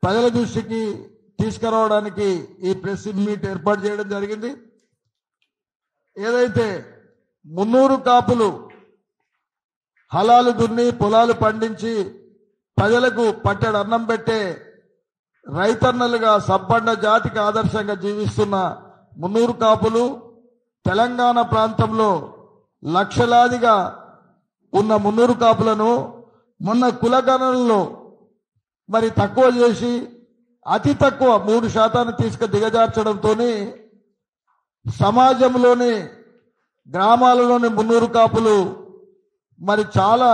ప్రజల దృష్టికి తీసుకురావడానికి ఈ ప్రెస్ మీట్ ఏర్పాటు చేయడం జరిగింది. ఏదైతే 300 కాపులు హలాలు దున్ని పొలాలు పండించి ప్రజలకు పట్టెడు అన్నం పెట్టే రైతన్నలుగా సంపన్న జాతికి ఆదర్శంగా జీవిస్తున్న 300 కాపులు తెలంగాణ ప్రాంతంలో లక్షలాదిగా ఉన్న 300 కాపులను మొన్న కులగణనలో మరి తక్కువ చేసి అతి తక్కువ 3% తీసుకు దిగజార్చడంతో సమాజంలోని గ్రామాలలోని 300 కాపులు మరి చాలా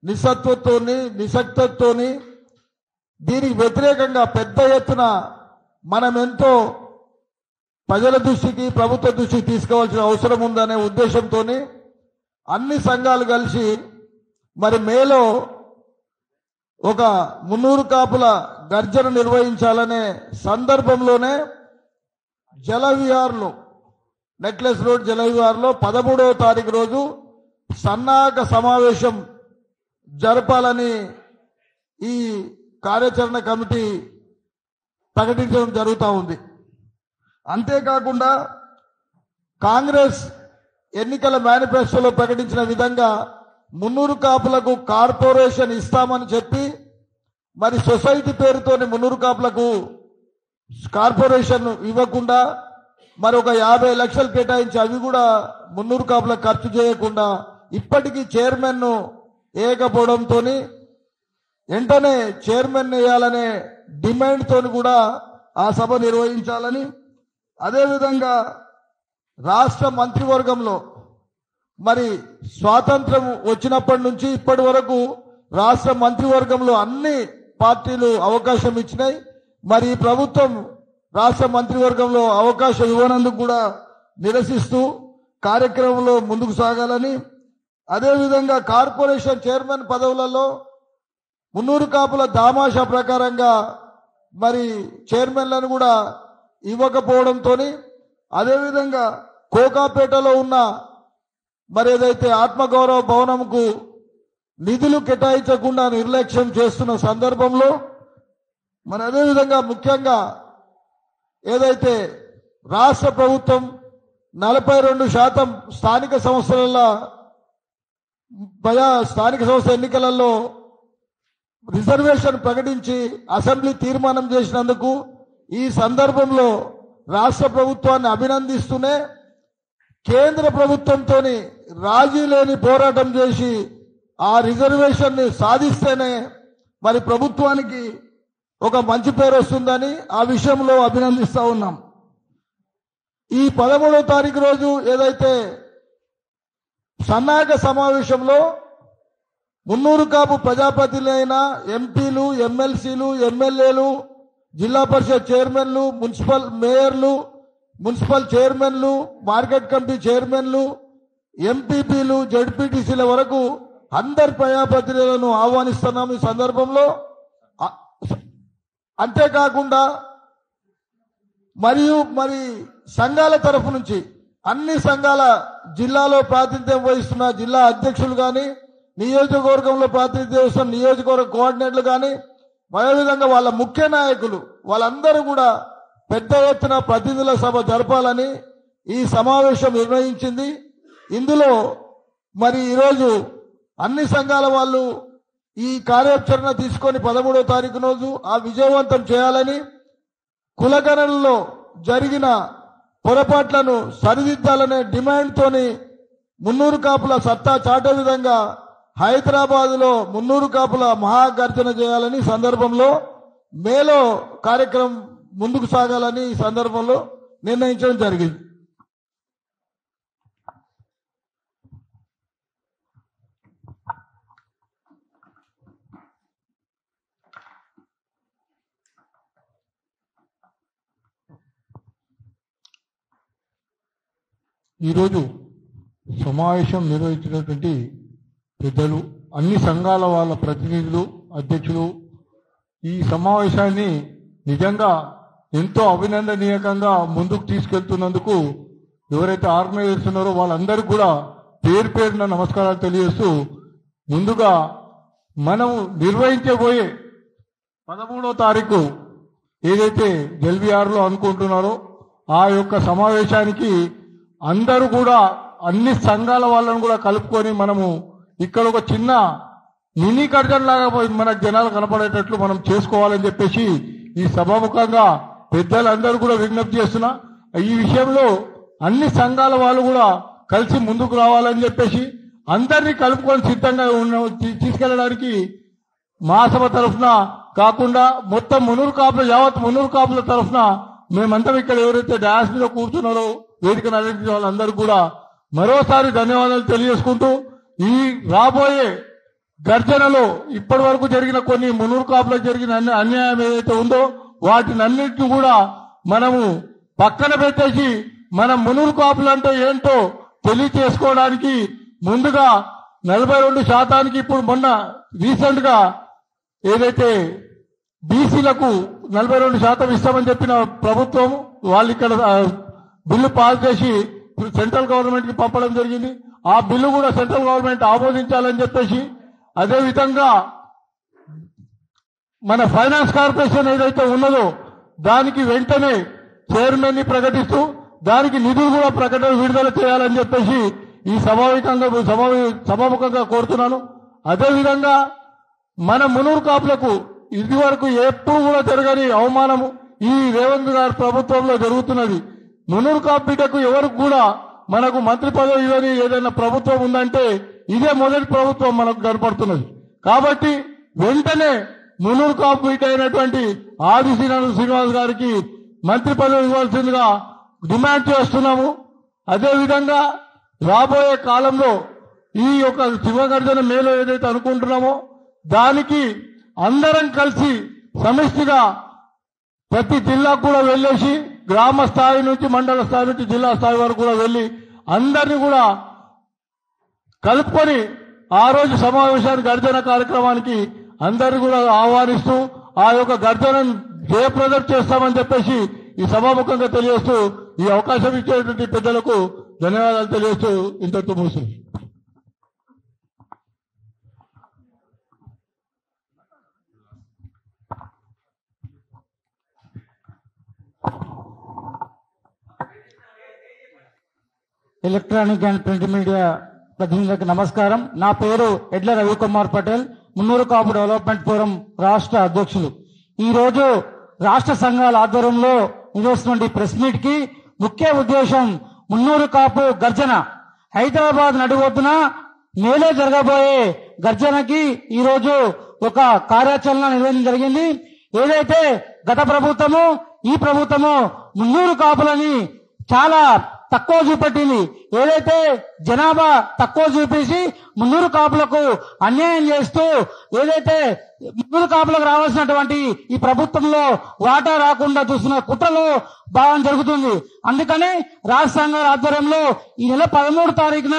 నిస్సత్వతోని దీనికి వ్యతిరేకంగా పెద్ద ఎత్తున మనం ఎంతో ప్రజల దృష్టికి ప్రభుత్వ దృష్టికి తీసుకోవాల్సిన అవసరం ఉందనే ఉద్దేశంతో అన్ని సంఘాలు కలిసి మరి మేలో ఒక 300 కాపుల గర్జన నిర్వహించాలనే సందర్భంలోనే జలవిహార్లో నెక్లెస్ రోడ్ జలవిహార్లో 13వ తారీఖు రోజు సన్నాహక సమావేశం జరపాలని ఈ కార్యాచరణ కమిటీ ప్రకటించడం జరుగుతూ ఉంది. అంతేకాకుండా కాంగ్రెస్ ఎన్నికల మేనిఫెస్టోలో ప్రకటించిన విధంగా 300 కాపులకు కార్పొరేషన్ ఇస్తామని చెప్పి మరి సొసైటీ పేరుతోని 300 కాపులకు కార్పొరేషన్ ఇవ్వకుండా మరి ఒక 50 లక్షలు కేటాయించి అవి కూడా 300 కాపులకు ఖర్చు చేయకుండా ఇప్పటికీ చైర్మన్ వేయకపోవడంతో వెంటనే చైర్మన్ వేయాలనే డిమాండ్ తోని కూడా ఆ సభ నిర్వహించాలని, అదేవిధంగా రాష్ట్ర మంత్రివర్గంలో మరి స్వాతంత్రం వచ్చినప్పటి నుంచి ఇప్పటి వరకు రాష్ట్ర మంత్రివర్గంలో అన్ని పార్టీలు అవకాశం ఇచ్చినాయి. మరి ఈ ప్రభుత్వం రాష్ట్ర మంత్రివర్గంలో అవకాశం ఇవ్వనందుకు కూడా నిరసిస్తూ కార్యక్రమంలో ముందుకు సాగాలని, అదేవిధంగా కార్పొరేషన్ చైర్మన్ పదవులలో 300 కాపుల దామాషా ప్రకారంగా మరి చైర్మన్లను కూడా ఇవ్వకపోవడంతో, అదేవిధంగా కోకాపేటలో ఉన్న మరి ఏదైతే ఆత్మగౌరవ భవనంకు నిధులు కేటాయించకుండా నిర్లక్ష్యం చేస్తున్న సందర్భంలో మరి అదేవిధంగా ముఖ్యంగా ఏదైతే రాష్ట్ర ప్రభుత్వం 42% స్థానిక సంస్థల ఎన్నికలలో రిజర్వేషన్ ప్రకటించి అసెంబ్లీ తీర్మానం చేసినందుకు ఈ సందర్భంలో రాష్ట్ర ప్రభుత్వాన్ని అభినందిస్తూనే కేంద్ర ప్రభుత్వంతో రాజీ లేని పోరాటం చేసి ఆ రిజర్వేషన్ ని సాధిస్తేనే మరి ప్రభుత్వానికి ఒక మంచి పేరు వస్తుందని ఆ విషయంలో అభినందిస్తా ఉన్నాం. ఈ 13వ తారీఖు రోజు ఏదైతే సన్నాహక సమావేశంలో 300 కాపు ప్రజాప్రతినిధులైన ఎంపీలు, ఎమ్మెల్సీలు, ఎమ్మెల్యేలు, జిల్లా పరిషత్ చైర్మన్లు, మున్సిపల్ మేయర్లు, మున్సిపల్ చైర్మన్లు, మార్కెట్ కమిటీ చైర్మన్లు, ఎంపీపీలు, జడ్పీటీసీల వరకు అందరి ప్రజాప్రతినిధులను ఆహ్వానిస్తున్నాం ఈ సందర్భంలో. అంతేకాకుండా మరి సంఘాల తరఫు నుంచి అన్ని సంఘాల జిల్లాలో ప్రాతినిధ్యం వహిస్తున్న జిల్లా అధ్యక్షులు కానీ, నియోజకవర్గంలో ప్రాతినిధ్యం వహిస్తున్న నియోజకవర్గ కోఆర్డినేటర్లు కానీ, అదేవిధంగా వాళ్ళ ముఖ్య నాయకులు వాళ్ళందరూ కూడా పెద్ద ఎత్తున ప్రతినిధుల సభ జరపాలని ఈ సమావేశం నిర్ణయించింది. ఇందులో మరి ఈరోజు అన్ని సంఘాల వాళ్ళు ఈ కార్యాచరణ తీసుకొని 13వ తారీఖు రోజు ఆ విజయవంతం చేయాలని, కులగణనలో జరిగిన పొరపాట్లను సరిదిద్దాలనే డిమాండ్ తోని 300 కాపుల సత్తా చాటే విధంగా హైదరాబాద్లో 300 కాపుల మహాగర్జన చేయాలని సందర్భంలో మేలో కార్యక్రమం ముందుకు సాగాలని ఈ సందర్భంలో నిర్ణయించడం జరిగింది. ఈరోజు సమావేశం నిర్వహించినటువంటి పెద్దలు, అన్ని సంఘాల వాళ్ళ ప్రతినిధులు, అధ్యక్షులు ఈ సమావేశాన్ని నిజంగా ఎంతో అభినందనీయంగా ముందుకు తీసుకెళ్తున్నందుకు ఎవరైతే ఆర్గనైజర్స్ ఉన్నారో వాళ్ళందరికీ కూడా పేరు పేరున నమస్కారాలు తెలియజేస్తూ, ముందుగా మనం నిర్వహించబోయే 13వ తారీఖు ఏదైతే ఎల్బీఆర్లో అనుకుంటున్నారో ఆ యొక్క సమావేశానికి అందరూ కూడా అన్ని సంఘాల వాళ్ళను కూడా కలుపుకొని మనము ఇక్కడ ఒక చిన్న మినీ కర్జన్ లాగా మన జనాలు కనపడేటట్లు మనం చేసుకోవాలని చెప్పేసి ఈ సభాముఖంగా పెద్దలందరూ కూడా విజ్ఞప్తి చేస్తున్నా. ఈ విషయంలో అన్ని సంఘాల వాళ్ళు కూడా కలిసి ముందుకు రావాలని చెప్పేసి అందరినీ కలుపుకొని సిద్ధంగా తీసుకెళ్లడానికి మహాసభ తరఫున కాకుండా మొత్తం మునూరు కాపుల యావత్ మునూరు కాపుల తరఫున మేమంతా ఇక్కడ ఎవరైతే డాన్స్ మీద కూర్చున్నారో వేదిక నడిపించిన వాళ్ళందరూ కూడా మరోసారి ధన్యవాదాలు తెలియజేసుకుంటూ ఈ రాబోయే గర్జనలో ఇప్పటి వరకు జరిగిన కొన్ని మునూరు కాపులకు జరిగిన అన్యాయం ఏదైతే ఉందో వాటినన్నింటినీ కూడా మనము పక్కన పెట్టేసి మన మునూరు కాపులు అంటే ఏంటో తెలియచేసుకోవడానికి ముందుగా 42% ఇప్పుడు మొన్న రీసెంట్ గా ఏదైతే బీసీలకు 42% ఇస్తామని చెప్పిన ప్రభుత్వం వాళ్ళు ఇక్కడ బిల్లు పాస్ చేసి సెంట్రల్ గవర్నమెంట్ కి పంపడం జరిగింది. ఆ బిల్లు కూడా సెంట్రల్ గవర్నమెంట్ ఆమోదించాలని చెప్పేసి అదేవిధంగా మన ఫైనాన్స్ కార్పొరేషన్ ఏదైతే ఉన్నదో దానికి వెంటనే చైర్మన్ ని ప్రకటిస్తూ దానికి నిధులు కూడా ప్రకటన విడుదల చేయాలని చెప్పేసి ఈ సభాముఖంగా కోరుతున్నాను. అదేవిధంగా మన మునూరు కాపులకు ఇది వరకు ఎప్పుడు కూడా జరగని అవమానము ఈ రేవంత్ గారి ప్రభుత్వంలో జరుగుతున్నది. మునూరు కాపు బిడ్డకు ఎవరికి కూడా మనకు మంత్రి పదవి ఇవ్వని ఏదైనా ప్రభుత్వం ఉందంటే ఇదే మొదటి ప్రభుత్వం మనకు కనపడుతున్నది. కాబట్టి వెంటనే మునూరు కాపు బిడ్డ అయినటువంటి ఆది శ్రీనివాస్ గారికి మంత్రి పదవి ఇవ్వాల్సిందిగా డిమాండ్ చేస్తున్నాము. అదేవిధంగా రాబోయే కాలంలో ఈ యొక్క శివగర్జన మేలు ఏదైతే అనుకుంటున్నామో దానికి అందరం కలిసి సమిష్టిగా ప్రతి జిల్లాకు కూడా వెళ్ళేసి గ్రామ స్థాయి నుంచి మండల స్థాయి నుంచి జిల్లా స్థాయి వరకు కూడా వెళ్లి అందరినీ కూడా కలుపుకొని ఆ రోజు సమావేశానికి గర్జన కార్యక్రమానికి అందరినీ కూడా ఆహ్వానిస్తూ ఆ యొక్క గర్జనను జయప్రదం చేస్తామని చెప్పేసి ఈ సభాముఖంగా తెలియజేస్తూ ఈ అవకాశం ఇచ్చేటువంటి పెద్దలకు ధన్యవాదాలు తెలియజేస్తూ ఇంతటితో ముగిస్తుంది. ఎలక్ట్రానిక్ అండ్ ప్రింట్ మీడియా ప్రతినిధులకు నమస్కారం. నా పేరు ఎడ్ల రవికుమార్ పటేల్, మున్నూరు కాపు డెవలప్మెంట్ ఫోరం రాష్ట్ర అధ్యక్షులు. ఈ రోజు రాష్ట్ర సంఘాల ఆధ్వర్యంలో నిర్వహిస్తున్న ప్రెస్ మీట్ కి ముఖ్య ఉద్దేశం మున్నూరు కాపు గర్జన. హైదరాబాద్ నడిబొడ్డున మేలే జరగబోయే గర్జనకి ఈ రోజు ఒక కార్యాచరణ నిర్వహించడం జరిగింది. ఏదైతే గత ప్రభుత్వము ఈ ప్రభుత్వము మున్నూరు కాపులని చాలా తక్కువ చూపెట్టింది, ఏదైతే జనాభా తక్కువ చూపేసి మున్నూరు కాపులకు అన్యాయం చేస్తూ ఏదైతే మున్నూరు కాపులకు రావాల్సినటువంటి ఈ ప్రభుత్వంలో వాటా రాకుండా చూస్తున్న కుట్రలో భాగం జరుగుతుంది. అందుకని రాష్ట్ర సంఘాల ఆధ్వర్యంలో ఈ నెల 13వ తారీఖున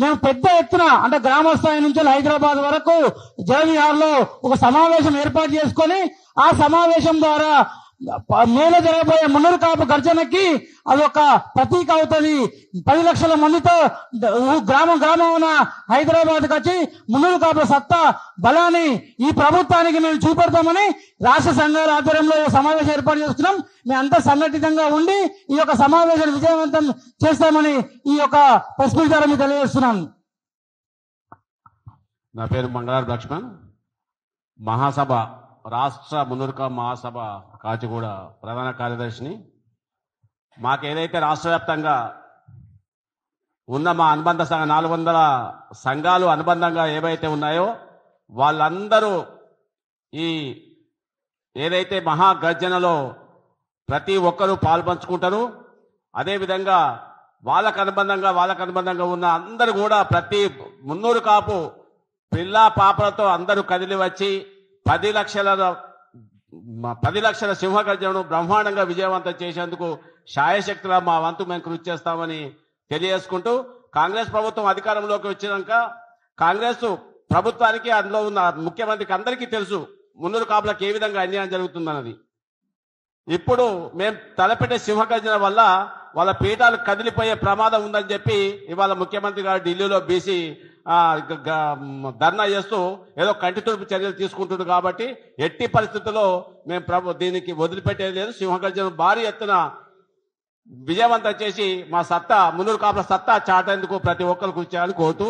మేము పెద్ద ఎత్తున అంటే గ్రామ స్థాయి నుంచి హైదరాబాద్ వరకు జలవిహార్లో ఒక సమావేశం ఏర్పాటు చేసుకొని ఆ సమావేశం ద్వారా మేలు జరగబోయే మున్నూరు కాపు గర్జనకి అదొక ప్రతీక అవుతుంది. 10 లక్షల మందితో గ్రామం హైదరాబాద్కి వచ్చి మున్నూరు కాపుల సత్తా బలాన్ని ఈ ప్రభుత్వానికి మేము చూపెడతామని రాష్ట్ర సంఘాల ఆధ్వర్యంలో సమావేశం ఏర్పాటు చేస్తున్నాం. మేమంతా సంఘటితంగా ఉండి ఈ యొక్క సమావేశాన్ని విజయవంతం చేస్తామని ఈ యొక్క ప్రెస్ మీట్ ద్వారా మీకు తెలియజేస్తున్నాను. నా పేరు మంగళారు లక్ష్మణ్, మహాసభ రాష్ట్ర మున్నూరు కాపు మహాసభ కాచిగూడ ప్రధాన కార్యదర్శిని. మాకేదైతే రాష్ట్ర వ్యాప్తంగా ఉన్న మా అనుబంధ 400 సంఘాలు అనుబంధంగా ఏవైతే ఉన్నాయో వాళ్ళందరూ ఈ ఏదైతే మహాగర్జనలో ప్రతి ఒక్కరూ పాల్పంచుకుంటారు. అదేవిధంగా వాళ్ళకు అనుబంధంగా ఉన్న అందరూ కూడా ప్రతి మున్నూరు కాపు పిల్ల పాపలతో అందరూ కదిలి వచ్చి 10 లక్షల సింహగర్జనను బ్రహ్మాండంగా విజయవంతం చేసేందుకు శాయశక్తిగా మా వంతు మేము కృషి చేస్తామని తెలియజేసుకుంటూ, కాంగ్రెస్ ప్రభుత్వం అధికారంలోకి వచ్చినాక కాంగ్రెస్ ప్రభుత్వానికి అందులో ఉన్న ముఖ్యమంత్రికి అందరికీ తెలుసు మున్నూరు కాపులకు ఏ విధంగా అన్యాయం జరుగుతుందన్నది. ఇప్పుడు మేము తలపెట్టే సింహగర్జన వల్ల వాళ్ళ పీఠాలు కదిలిపోయే ప్రమాదం ఉందని చెప్పి ఇవాళ ముఖ్యమంత్రి గారు ఢిల్లీలో బీసీ ధర్నా చేస్తూ ఏదో కంటి తుడుపు చర్యలు తీసుకుంటుంది కాబట్టి ఎట్టి పరిస్థితుల్లో మేము దీనికి వదిలిపెట్టేది లేదు. సింహగర్జన భారీ ఎత్తున విజయవంతం చేసి మా సత్తా మున్నూరు కాపుల సత్తా చాటేందుకు ప్రతి ఒక్కరు కృషి చేయాలని కోరుతూ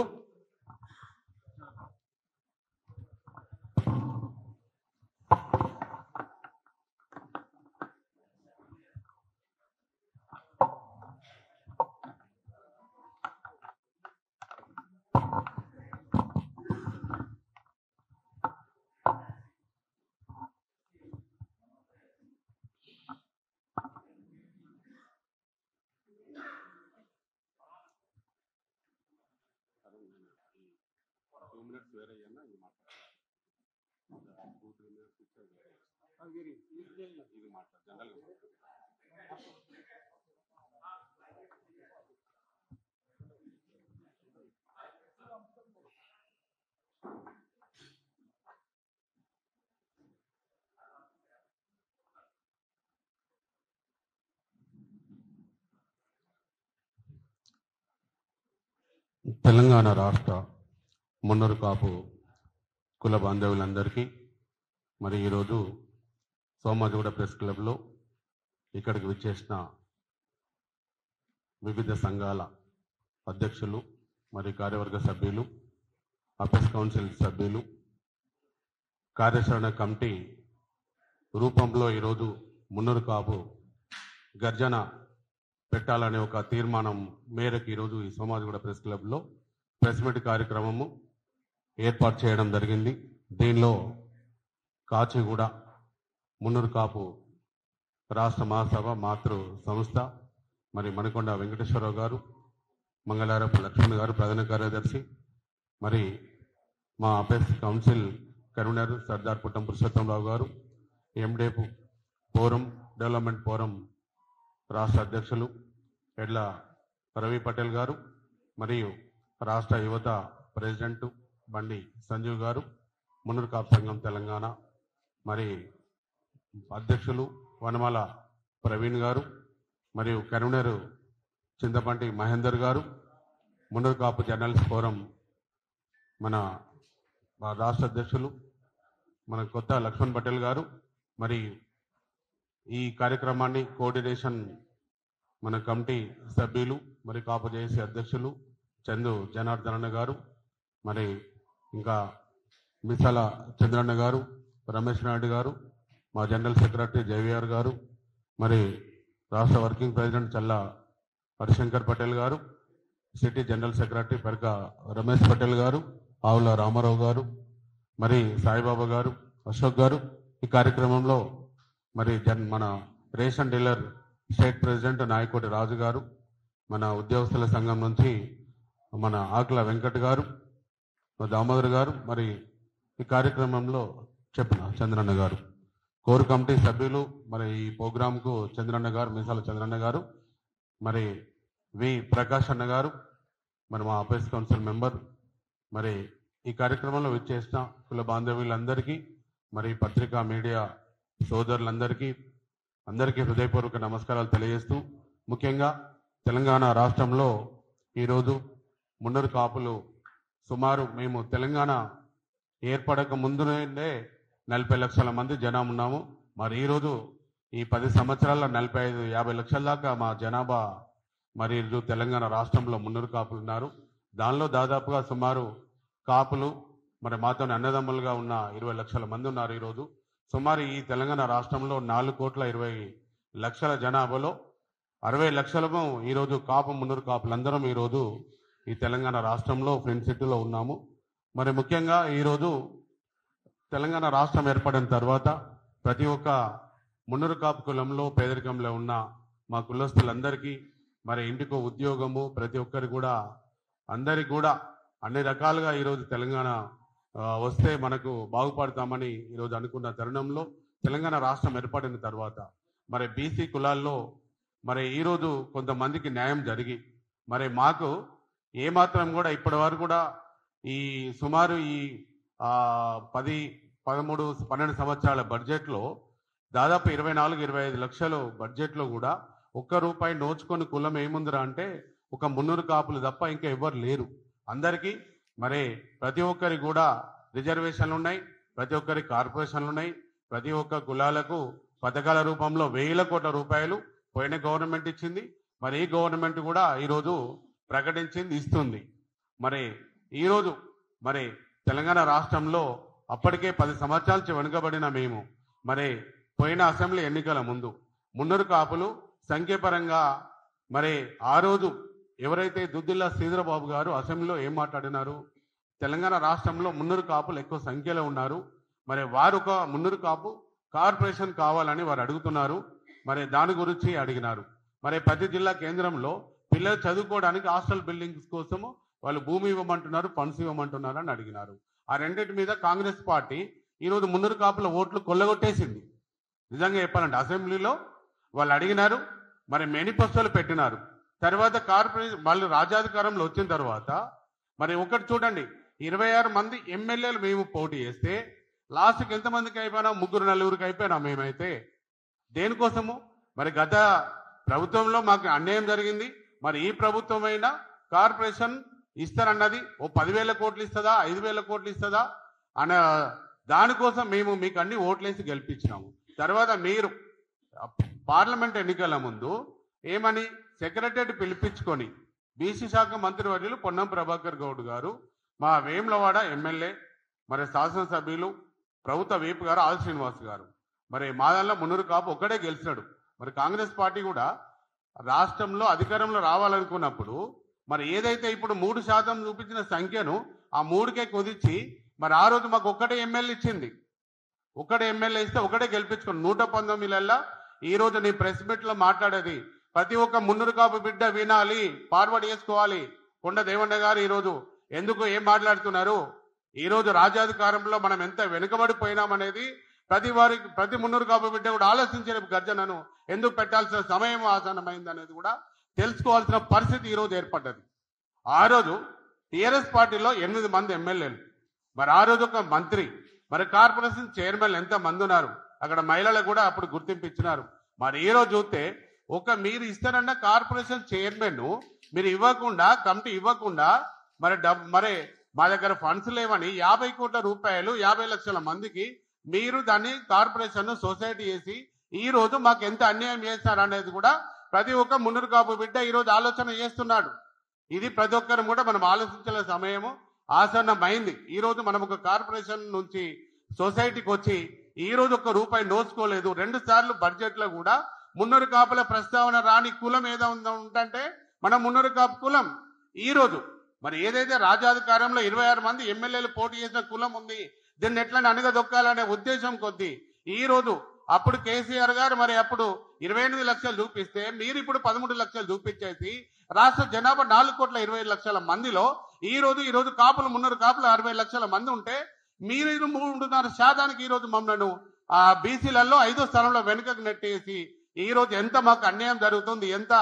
తెలంగాణ రాష్ట్ర మున్నూరు కాపు కుల బాంధవులందరికీ మరి ఈరోజు సోమాజిగూడ ప్రెస్ క్లబ్లో ఇక్కడికి విచ్చేసిన వివిధ సంఘాల అధ్యక్షులు మరి కార్యవర్గ సభ్యులు, అపెక్స్ కౌన్సిల్ సభ్యులు, కార్యాచరణ కమిటీ రూపంలో ఈరోజు మున్నూరు కాపు గర్జన పెట్టాలనే ఒక తీర్మానం మేరకు ఈరోజు ఈ సోమాజిగూడ ప్రెస్ క్లబ్లో ప్రెస్ మీట్ కార్యక్రమము ఏర్పాటు చేయడం జరిగింది. దీనిలో కాచిగూడ మున్నూరు కాపు రాష్ట్ర మహాసభ మాతృ సంస్థ మరి మణికొండ వెంకటేశ్వరరావు గారు, మంగళారపు లక్ష్మణ్ గారు ప్రధాన కార్యదర్శి, మరి మా apex council convener Sardar Puttam Purushottam Rao garu, Endepu forum development forum రాష్ట్ర అధ్యక్షులు ఎడ్ల రవి పటేల్ గారు, మరియు రాష్ట్ర యువత ప్రెసిడెంట్ బండి సంజీవ్ గారు, మున్నూరు కాపు సంఘం తెలంగాణ మరి అధ్యక్షులు వనమాల ప్రవీణ్ గారు, మరియు కన్వీనర్ చింతపంటి మహేందర్ గారు, మున్నూరు కాపు జర్నలిస్ట్ ఫోరం మన రాష్ట్ర అధ్యక్షులు మన కొత్త లక్ష్మణ్ పటేల్ గారు, మరి ఈ కార్యక్రమాన్ని కోఆర్డినేషన్ మన కమిటీ సభ్యులు మరి కాపు జేఏసీ అధ్యక్షులు చందు జనార్దనన్న గారు, మరి ఇంకా మిసాల చంద్రన్న గారు, రమేష్ నాయుడు గారు, మా జనరల్ సెక్రటరీ జేవిఆర్ గారు, మరి రాష్ట్ర వర్కింగ్ ప్రెసిడెంట్ చల్లా హరిశంకర్ పటేల్ గారు, city general secretary పెరక Ramesh Patel గారు, ఆవుల రామారావు గారు, మరి సాయిబాబా గారు, అశోక్ గారు, ఈ కార్యక్రమంలో మరి మన ration dealer state president Nayakoti Raju garu, మన ఉద్యోగస్తుల సంఘం నుంచి మన ఆకుల వెంకట్ గారు, దామోదర్ గారు, మరి ఈ కార్యక్రమంలో చెప్పిన చంద్రన్న గారు, కోర్ కమిటీ సభ్యులు, మరి ఈ ప్రోగ్రాంకు చంద్రన్న గారు, మీసాల చంద్రన్న గారు, మరి వి ప్రకాష్ అన్న గారు, మరి మా అపెక్స్ కౌన్సిల్ మెంబర్, మరి ఈ కార్యక్రమంలో విచ్చేసిన కుల బాంధవ్యులందరికీ, మరి పత్రికా మీడియా సోదరులందరికీ హృదయపూర్వక నమస్కారాలు తెలియజేస్తూ, ముఖ్యంగా తెలంగాణ రాష్ట్రంలో ఈరోజు మున్నూరు కాపులు సుమారు మేము తెలంగాణ ఏర్పడక ముందునే 40 లక్షల మంది జనం ఉన్నాము. మరి ఈరోజు ఈ 10 సంవత్సరాల 45-50 లక్షల దాకా మా జనాభా మరి ఈరోజు తెలంగాణ రాష్ట్రంలో మున్నూరు కాపులు ఉన్నారు. దానిలో దాదాపుగా సుమారు కాపులు మరి మాతో అన్నదమ్ములుగా ఉన్న 20 లక్షల మంది ఉన్నారు. ఈరోజు సుమారు ఈ తెలంగాణ రాష్ట్రంలో 4,20,00,000 జనాభాలో 60 లక్షలము ఈరోజు కాపు మున్నూరు కాపులందరం ఈరోజు ఈ తెలంగాణ రాష్ట్రంలో ఫ్రెండ్ సిటీలో ఉన్నాము. మరి ముఖ్యంగా ఈరోజు తెలంగాణ రాష్ట్రం ఏర్పడిన తర్వాత ప్రతి ఒక్క మున్నూరు కాపు కులంలో పేదరికంలో ఉన్న మా కులస్తులందరికీ మరి ఇంటికో ఉద్యోగము, ప్రతి ఒక్కరి కూడా అందరికి కూడా అన్ని రకాలుగా ఈరోజు తెలంగాణ వస్తే మనకు బాగుపడతామని ఈరోజు అనుకున్న తరుణంలో తెలంగాణ రాష్ట్రం ఏర్పడిన తర్వాత మరి బీసీ కులాల్లో మరి ఈరోజు కొంతమందికి న్యాయం జరిగి మరి మాకు ఏమాత్రం కూడా ఇప్పటి వరకు కూడా ఈ సుమారు ఈ 10, 13, 12 సంవత్సరాల బడ్జెట్లో దాదాపు 24-25 లక్షలు బడ్జెట్లో కూడా ₹1 నోచుకొని కులం ఏముందిరా అంటే ఒక మున్నూరు కాపులు తప్ప ఇంకా ఎవరు లేరు. అందరికీ మరి ప్రతి ఒక్కరికి కూడా రిజర్వేషన్లు ఉన్నాయి, ప్రతి ఒక్కరికి కార్పొరేషన్లు ఉన్నాయి, ప్రతి ఒక్క కులాలకు పథకాల రూపంలో 1000 కోట్ల రూపాయలు పోయిన గవర్నమెంట్ ఇచ్చింది. మరి ఈ గవర్నమెంట్ కూడా ఈరోజు ప్రకటించింది, ఇస్తుంది. మరి ఈరోజు మరి తెలంగాణ రాష్ట్రంలో అప్పటికే 10 సంవత్సరాల వెనుకబడిన మేము మరి పోయిన అసెంబ్లీ ఎన్నికల ముందు మున్నూరు కాపులు సంఖ్యాపరంగా మరి ఆ రోజు ఎవరైతే దుద్దిల్ల శ్రీధరబాబు గారు అసెంబ్లీలో ఏం మాట్లాడినారు, తెలంగాణ రాష్ట్రంలో మున్నూరు కాపులు ఎక్కువ సంఖ్యలో ఉన్నారు, మరి వారు ఒక మున్నూరు కాపు కార్పొరేషన్ కావాలని వారు అడుగుతున్నారు. మరి దాని గురించి అడిగినారు. మరి ప్రతి జిల్లా కేంద్రంలో పిల్లలు చదువుకోవడానికి హాస్టల్ బిల్డింగ్స్ కోసము వాళ్ళు భూమి ఇవ్వమంటున్నారు, ఫండ్స్ ఇవ్వమంటున్నారు అని అడిగినారు. ఆ రెండింటి మీద కాంగ్రెస్ పార్టీ ఈరోజు మున్నూరు కాపుల ఓట్లు కొల్లగొట్టేసింది. నిజంగా చెప్పాలంటే అసెంబ్లీలో వాళ్ళు అడిగినారు, మరి మేనిఫెస్టోలు పెట్టినారు. తర్వాత కార్పొరేషన్ వాళ్ళు రాజ్యాధికారంలో వచ్చిన తర్వాత మరి ఒకటి చూడండి, 26 మంది ఎమ్మెల్యేలు మేము పోటీ చేస్తే లాస్ట్కి ఎంతమందికి అయిపోయినా 3-4 అయిపోయినా మేమైతే. దేనికోసము? మరి గత ప్రభుత్వంలో మాకు అన్యాయం జరిగింది. మరి ఈ ప్రభుత్వం అయినా కార్పొరేషన్ ఇస్తారన్నది ఓ 10,000 కోట్లు ఇస్తుందా, 5,000 కోట్లు ఇస్తుందా అన్న దానికోసం మేము మీకు అన్ని ఓట్లేసి గెలిపించినాము. తర్వాత మీరు పార్లమెంట్ ఎన్నికల ముందు ఏమని సెక్రటరీ పిలిపించుకొని బీసీ శాఖ మంత్రివర్యులు పొన్నం ప్రభాకర్ గౌడ్ గారు, మా వేములవాడ ఎమ్మెల్యే మరి శాసనసభ్యులు ప్రభుత్వ వీపు గారు ఆల్ శ్రీనివాస్ గారు, మరి మాదల్లో మున్నూరు కాపు ఒక్కడే గెలిచినాడు. మరి కాంగ్రెస్ పార్టీ కూడా రాష్ట్రంలో అధికారంలో రావాలనుకున్నప్పుడు మరి ఏదైతే ఇప్పుడు 3% చూపించిన సంఖ్యను ఆ 3కే కుదిర్చి మరి ఆ రోజు మాకు ఒక్కటే ఎమ్మెల్యే ఇచ్చింది. ఒక్కడే ఎమ్మెల్యే ఇస్తే ఒకటే గెలిపించుకోండి. 119 ఈ రోజు నీ ప్రెస్ మీట్ లో మాట్లాడేది ప్రతి ఒక్క మున్నూరు కాపు బిడ్డ వినాలి, ఫార్వర్డ్ చేసుకోవాలి. కొండ దేవన్న గారు ఈరోజు ఎందుకు ఏం మాట్లాడుతున్నారు, ఈ రోజు రాజ్యాధికారంలో మనం ఎంత వెనుకబడిపోయినామనేది ప్రతి మున్నూరు కాపు బిడ్డ కూడా ఆలోచించే గర్జనను ఎందుకు పెట్టాల్సిన సమయం ఆసన్నమైంది అనేది కూడా తెలుసుకోవాల్సిన పరిస్థితి ఈ రోజు ఏర్పడ్డది. ఆ రోజు టీఆర్ఎస్ పార్టీలో 8 మంది ఎమ్మెల్యేలు, మరి ఆ రోజు ఒక మంత్రి, మరి కార్పొరేషన్ చైర్మన్ ఎంత మంది ఉన్నారు, అక్కడ మహిళలకు కూడా అప్పుడు గుర్తింపు ఇచ్చినారు. మరి ఈ రోజు చూస్తే మీరు ఇస్తారన్న కార్పొరేషన్ చైర్మన్ మీరు ఇవ్వకుండా, కమిటీ ఇవ్వకుండా మరి మా దగ్గర ఫండ్స్ లేవని 50 కోట్ల రూపాయలు 50 లక్షల మందికి మీరు దాన్ని కార్పొరేషన్ సొసైటీ చేసి ఈ రోజు మాకు ఎంత అన్యాయం చేస్తారు అనేది కూడా ప్రతి ఒక్క మున్నూరు కాపు బిడ్డ ఈ రోజు ఆలోచన చేస్తున్నాడు. ఇది ప్రతి ఒక్కరు కూడా మనం ఆలోచించాల సమయము ఆసన్నమైంది. ఈ రోజు మనం ఒక కార్పొరేషన్ నుంచి సొసైటీకి వచ్చి ఈ రోజు ఒక్క రూపాయి నోచుకోలేదు. 2 సార్లు బడ్జెట్ లో కూడా మున్నూరు కాపుల ప్రస్తావన రాని కులం ఏదో ఉందంటే మన మున్నూరు కాపు కులం. ఈ రోజు మరి ఏదైతే రాజ్యాధికారంలో 26 మంది ఎమ్మెల్యేలు పోటీ చేసిన కులం ఉంది, దీన్ని ఎట్లా అణగదొక్కాలనే ఉద్దేశం కొద్దీ ఈ రోజు అప్పుడు కేసీఆర్ గారు మరి అప్పుడు 28 లక్షలు చూపిస్తే మీరు ఇప్పుడు 13 లక్షలు చూపించేసి రాష్ట్ర జనాభా 4,20,00,000 మందిలో ఈ రోజు కాపులు మున్నూరు కాపులు 60 లక్షల మంది ఉంటే మీరు 3.5% ఈ రోజు మమ్మల్ని ఆ బీసీలలో 5వ స్థానంలో వెనుకకు నెట్టేసి ఈ రోజు ఎంత మాకు అన్యాయం జరుగుతుంది, ఎంత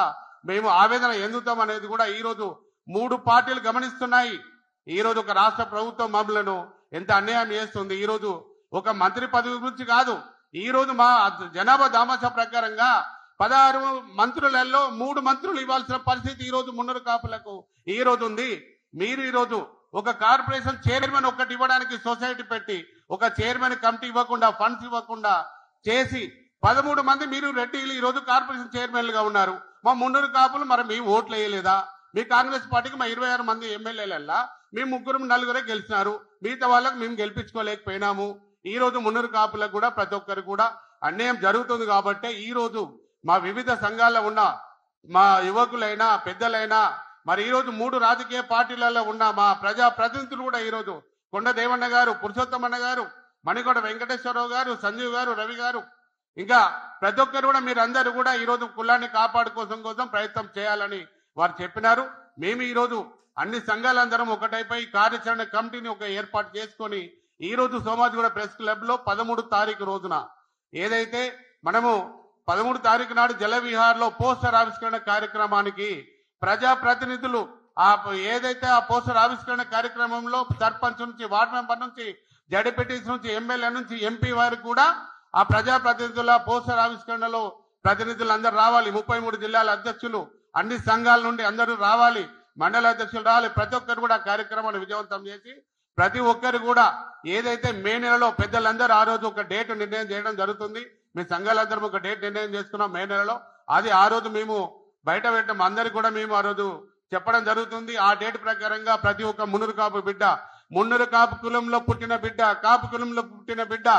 మేము ఆవేదన ఎందుతాం అనేది కూడా ఈ రోజు 3 పార్టీలు గమనిస్తున్నాయి. ఈ రోజు ఒక రాష్ట్ర ప్రభుత్వం మమ్మలను ఎంత అన్యాయం చేస్తుంది. ఈ రోజు ఒక మంత్రి పదవి గురించి కాదు, ఈ రోజు మా జనాభా దామాషా ప్రకారంగా 16 మంత్రులలో 3 మంత్రులు ఇవ్వాల్సిన పరిస్థితి ఈ రోజు మున్నూరు కాపులకు ఈ రోజు ఉంది. మీరు ఈ రోజు ఒక కార్పొరేషన్ చైర్మన్ ఒక్కటి ఇవ్వడానికి సొసైటీ పెట్టి ఒక చైర్మన్ కమిటీ ఇవ్వకుండా, ఫండ్స్ ఇవ్వకుండా చేసి 13 మంది మీరు రెడ్డిలు ఈ రోజు కార్పొరేషన్ చైర్మన్లుగా ఉన్నారు. మా మున్నూరు కాపులు మరి మేము ఓట్లు వేయలేదా? మీ కాంగ్రెస్ పార్టీకి మా 26 మంది ఎమ్మెల్యేలల్లా మేము 3-4 గెలిచినారు, మిగతా వాళ్ళకు మేము గెలిపించుకోలేకపోయినాము. ఈ రోజు మున్నూరు కాపులకు కూడా ప్రతి ఒక్కరు కూడా అన్యాయం జరుగుతుంది. కాబట్టి ఈ రోజు మా వివిధ సంఘాల్లో ఉన్న మా యువకులైనా పెద్దలైనా మరి ఈ రోజు 3 రాజకీయ పార్టీలలో ఉన్న మా ప్రజా ప్రతినిధులు కూడా ఈ రోజు కొండ దేవన్న గారు, పురుషోత్తమన్న గారు, మణికొండ వెంకటేశ్వరరావు గారు, సంజీవ్ గారు, రవి గారు, ఇంకా ప్రతి ఒక్కరు కూడా మీరందరూ కూడా ఈ రోజు కులాన్ని కాపాడుకోసం ప్రయత్నం చేయాలని వారు చెప్పినారు. మేము ఈ రోజు అన్ని సంఘాలందరం ఒకటైపోయి కార్యాచరణ కమిటీని ఒక ఏర్పాటు చేసుకొని ఈ రోజు సోమాజిగూడ ప్రెస్ క్లబ్ లో 13 తారీఖు రోజున ఏదైతే మనము 13 తారీఖు నాడు జలవిహార్లో పోస్టర్ ఆవిష్కరణ కార్యక్రమానికి ప్రజా ప్రతినిధులు ఏదైతే ఆ పోస్టర్ ఆవిష్కరణ కార్యక్రమంలో సర్పంచ్ నుంచి, వార్డు మెంబర్ నుంచి, జడ్పీటీసీ నుంచి, ఎమ్మెల్యే నుంచి ఎంపీ వారికి కూడా ఆ ప్రజా ప్రతినిధుల పోస్టర్ ఆవిష్కరణలో ప్రతినిధులు అందరూ రావాలి. 33 జిల్లాల అధ్యక్షులు అన్ని సంఘాల నుండి అందరూ రావాలి. మండల అధ్యక్షులు రావాలి. ప్రతి ఒక్కరు కూడా కార్యక్రమాన్ని విజయవంతం చేసి ప్రతి ఒక్కరు కూడా ఏదైతే మే నెలలో పెద్దలందరూ ఆ రోజు ఒక డేట్ నిర్ణయం చేయడం జరుగుతుంది. మీ సంఘాలందరం ఒక డేట్ నిర్ణయం చేసుకున్నాం మే నెలలో. అది ఆ రోజు మేము బయట పెట్టడం అందరికి కూడా మేము ఆ రోజు చెప్పడం జరుగుతుంది. ఆ డేట్ ప్రకారంగా ప్రతి ఒక్క మున్నూరు కాపు బిడ్డ, మున్నూరు కాపు కులంలో పుట్టిన బిడ్డ, కాపు కులంలో పుట్టిన బిడ్డ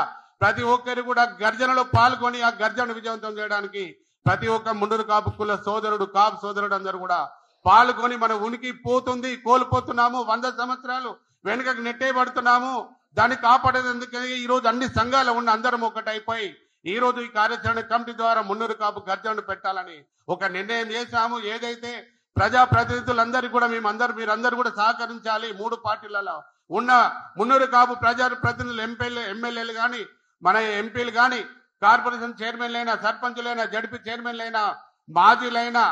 ప్రతి ఒక్కరు కూడా గర్జనలో పాల్గొని ఆ గర్జన విజయవంతం చేయడానికి ప్రతి ఒక్క మున్నూరు కాపు కుల సోదరుడు, కాపు సోదరుడు అందరూ కూడా పాల్గొని మన ఉనికి పోతుంది, కోల్పోతున్నాము, 100 సంవత్సరాలు వెనుకకు నెట్టేయబడుతున్నాము. దాన్ని కాపాడేందుకు ఈ రోజు అన్ని సంఘాలు ఉన్న అందరం ఒకటైపోయి ఈ రోజు ఈ కార్యాచరణ కమిటీ ద్వారా మున్నూరు కాపు గర్జనను పెట్టాలని ఒక నిర్ణయం చేశాము. ఏదైతే ప్రజాప్రతినిధులందరికీ కూడా మీరందరూ కూడా సహకరించాలి. 3 పార్టీలలో ఉన్న మున్నూరు కాపు ప్రజాప్రతినిధులు ఎమ్మెల్యేలు కానీ, మన ఎంపీలు కానీ, కార్పొరేషన్ చైర్మన్లైనా, సర్పంచులైనా, జడ్పీ చైర్మన్లైనా, మాజీలైనా,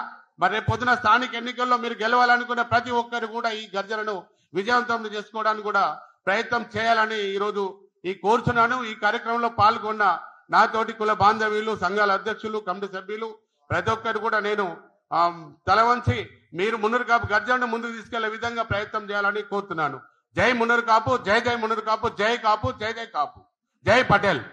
మరి పొద్దున స్థానిక ఎన్నికల్లో మీరు గెలవాలనుకున్న ప్రతి ఒక్కరు కూడా ఈ గర్జనను విజయవంతం చేసుకోవడానికి కూడా ప్రయత్నం చేయాలని ఈరోజు కోరుచున్నాను. ఈ కార్యక్రమంలో పాల్గొన్న నాతోటి కుల బాంధవ్యులు, సంఘాల అధ్యక్షులు, కమిటీ సభ్యులు ప్రతి ఒక్కరు కూడా నేను తల వంచి మీరు మున్నూరు కాపు గర్జనను ముందుకు తీసుకెళ్లే విధంగా ప్రయత్నం చేయాలని కోరుతున్నాను. జై మున్నూరు కాపు, జై జై మున్నూరు కాపు, జై కాపు, జై జై కాపు, జై పటేల్.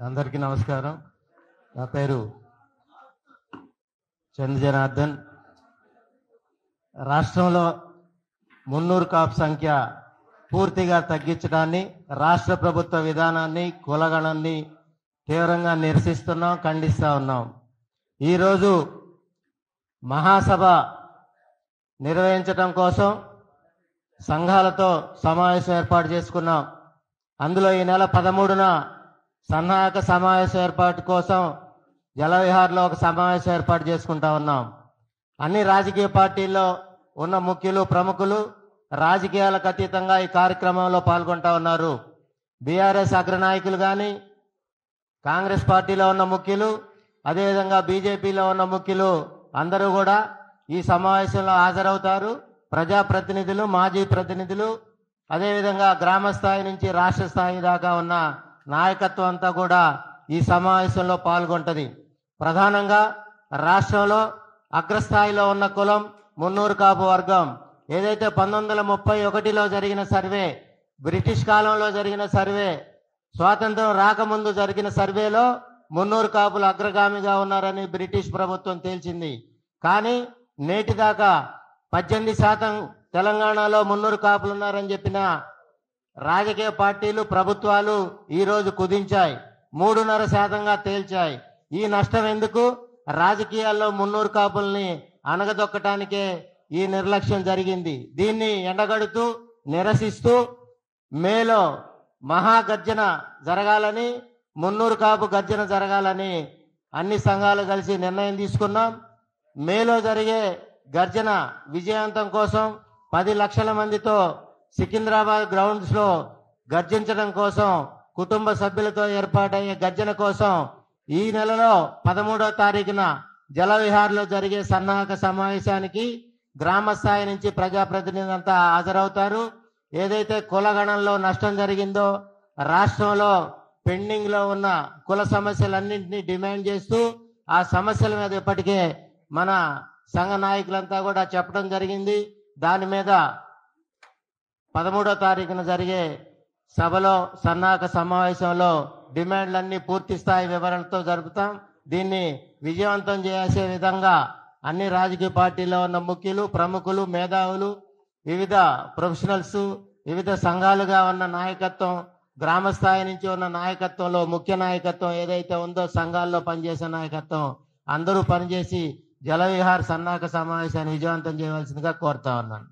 అందరికీ నమస్కారం. నా పేరు చంద్ర జనార్దన్. రాష్ట్రంలో మున్నూరు కాపు సంఖ్య పూర్తిగా తగ్గించడాన్ని, రాష్ట్ర ప్రభుత్వ విధానాన్ని, కులగణాన్ని తీవ్రంగా నిరసిస్తున్నాం, ఖండిస్తూ ఉన్నాం. ఈరోజు మహాసభ నిర్వహించడం కోసం సంఘాలతో సమావేశం ఏర్పాటు చేసుకున్నాం. అందులో ఈ నెల 13న సన్నాహక సమావేశం ఏర్పాటు కోసం జలవిహార్లో ఒక సమావేశం ఏర్పాటు చేసుకుంటా ఉన్నాం. అన్ని రాజకీయ పార్టీల్లో ఉన్న ముఖ్యులు, ప్రముఖులు రాజకీయాలకు అతీతంగా ఈ కార్యక్రమంలో పాల్గొంటా ఉన్నారు. బీఆర్ఎస్ అగ్రనాయకులు కానీ, కాంగ్రెస్ పార్టీలో ఉన్న ముఖ్యులు, అదేవిధంగా బీజేపీలో ఉన్న ముఖ్యులు అందరూ కూడా ఈ సమావేశంలో హాజరవుతారు. ప్రజాప్రతినిధులు, మాజీ ప్రతినిధులు, అదేవిధంగా గ్రామ స్థాయి నుంచి రాష్ట్ర స్థాయి దాకా ఉన్న నాయకత్వం అంతా కూడా ఈ సమావేశంలో పాల్గొంటది. ప్రధానంగా రాష్ట్రంలో అగ్రస్థాయిలో ఉన్న కులం మున్నూరు కాపు వర్గం. ఏదైతే 1931లో జరిగిన సర్వే, బ్రిటిష్ కాలంలో జరిగిన సర్వే, స్వాతంత్రం రాకముందు జరిగిన సర్వేలో మున్నూరు కాపులు అగ్రగామిగా ఉన్నారని బ్రిటిష్ ప్రభుత్వం తేల్చింది. కానీ నేటిదాకా 18% తెలంగాణలో మున్నూరు కాపులు ఉన్నారని చెప్పిన రాజకీయ పార్టీలు, ప్రభుత్వాలు ఈరోజు కుదించాయి, 3.5%గా తేల్చాయి. ఈ నష్టం ఎందుకు? రాజకీయాల్లో మున్నూరు కాపుల్ని అణగదొక్కటానికే ఈ నిర్లక్ష్యం జరిగింది. దీన్ని ఎండగడుతూ, నిరసిస్తూ మేలో మహాగర్జన జరగాలని, మున్నూరు కాపు గర్జన జరగాలని అన్ని సంఘాలు కలిసి నిర్ణయం తీసుకున్నాం. మేలో జరిగే గర్జన విజయవంతం కోసం 10 లక్షల మందితో సికింద్రాబాద్ గ్రౌండ్స్ లో గర్జించడం కోసం, కుటుంబ సభ్యులతో ఏర్పాటయ్యే గర్జన కోసం ఈ నెలలో 13వ తారీఖున జలవిహార్లో జరిగే సన్నాహక సమావేశానికి గ్రామ స్థాయి నుంచి ప్రజాప్రతినిధులంతా హాజరవుతారు. ఏదైతే కులగణంలో నష్టం జరిగిందో, రాష్ట్రంలో పెండింగ్ లో ఉన్న కుల సమస్యలన్నింటినీ డిమాండ్ చేస్తూ ఆ సమస్యల మీద ఇప్పటికే మన సంఘ నాయకులంతా కూడా చెప్పడం జరిగింది. దాని మీద 13వ తారీఖున జరిగే సభలో, సన్నాహక సమావేశంలో డిమాండ్లన్నీ పూర్తి స్థాయి వివరణతో జరుపుతాం. దీన్ని విజయవంతం చేసే విధంగా అన్ని రాజకీయ పార్టీల్లో ఉన్న ముఖ్యులు, ప్రముఖులు, మేధావులు, వివిధ ప్రొఫెషనల్స్, వివిధ సంఘాలుగా ఉన్న నాయకత్వం గ్రామ స్థాయి నుంచి ఉన్న నాయకత్వంలో ముఖ్య నాయకత్వం ఏదైతే ఉందో సంఘాల్లో పనిచేసే నాయకత్వం అందరూ పనిచేసి జలవిహార్ సన్నాహక సమావేశాన్ని విజయవంతం చేయవలసిందిగా కోరుతా ఉన్నాను.